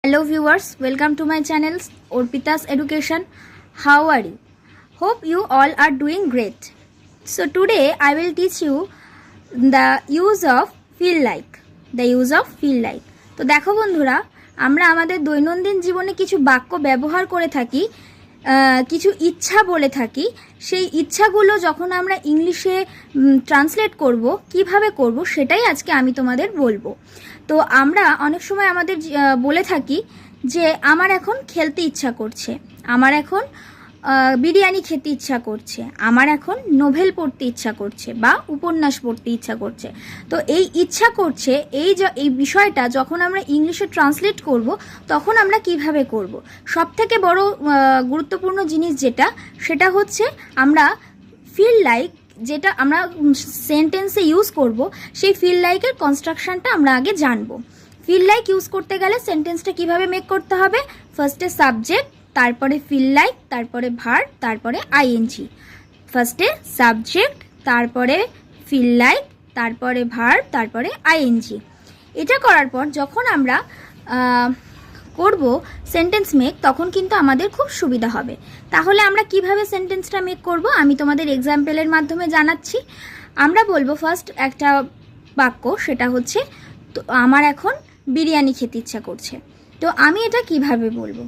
Hello viewers, welcome to my channel Orpita's Education. How are you? Hope you all are doing great. So today I will teach you the use of feel like. The use of feel like. তো দেখো বন্ধুরা, আমরা আমাদের দৈনন্দিন জীবনে কিছু বাক্য ব্যবহার করে থাকি, কিছু ইচ্ছা বলে থাকি। সেই ইচ্ছাগুলো যখন আমরা ইংলিশে ট্রান্সলেট করব, কিভাবে করব সেটাই আজকে আমি তোমাদের বলবো। তো আমরা অনেক সময় আমাদের বলে থাকি যে আমার এখন খেলতে ইচ্ছা করছে, আমার এখন বিরিয়ানি খেতে ইচ্ছা করছে, আমার এখন নোভেল পড়তে ইচ্ছা করছে বা উপন্যাস পড়তে ইচ্ছা করছে। তো এই ইচ্ছা করছে এই বিষয়টা যখন আমরা ইংলিশে ট্রান্সলেট করব তখন আমরা কিভাবে করব? সবথেকে বড় গুরুত্বপূর্ণ জিনিস সেটা হচ্ছে আমরা ফিল লাইক, যেটা আমরা সেন্টেন্সে ইউজ করব, সেই ফিল লাইকের কনস্ট্রাকশনটা আমরা আগে জানবো। ফিল লাইক ইউজ করতে গেলে সেন্টেন্সটা কিভাবে মেক করতে হবে? ফার্স্টে সাবজেক্ট, তারপরে ফিল লাইক, তারপরে ভার্ব, তারপরে আইএনজি। ফার্স্টে সাবজেক্ট, তারপরে ফিল লাইক, তারপরে ভার্ব, তারপরে আইএনজি। এটা করার পর যখন আমরা করব সেন্টেন্স মেক, তখন কিন্তু আমাদের খুব সুবিধা হবে। তাহলে আমরা কিভাবে সেন্টেন্সটা মেক করব আমি তোমাদের এক্সাম্পলের মাধ্যমে জানাচ্ছি। আমরা বলবো ফার্স্ট একটা বাক্য, সেটা হচ্ছে তো আমার এখন বিরিয়ানি খেতে ইচ্ছা করছে। তো আমি এটা কিভাবে বলবো?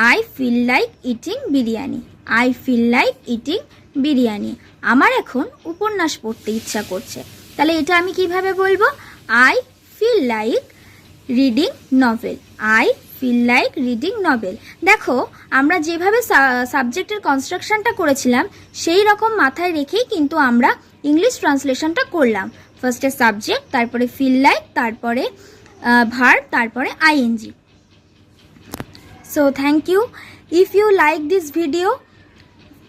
I feel like eating biryani. I feel like eating biryani. আমার এখন উপন্যাস পড়তে ইচ্ছা করছে। তাহলে এটা আমি কিভাবে বলবো? I feel like reading novel. I feel like reading novel. দেখো, আমরা যেভাবে সাবজেক্টের কনস্ট্রাকশনটা করেছিলাম সেই রকম মাথায় রেখেই কিন্তু আমরা ইংলিশ ট্রান্সলেশনটা করলাম। ফার্স্টে সাবজেক্ট, তারপরে ফিল লাইক, তারপরে ভার্ব, তারপরে ING. So thank you. If you like this video,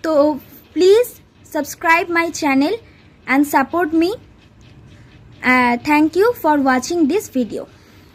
so please subscribe my channel and support me. Thank you for watching this video.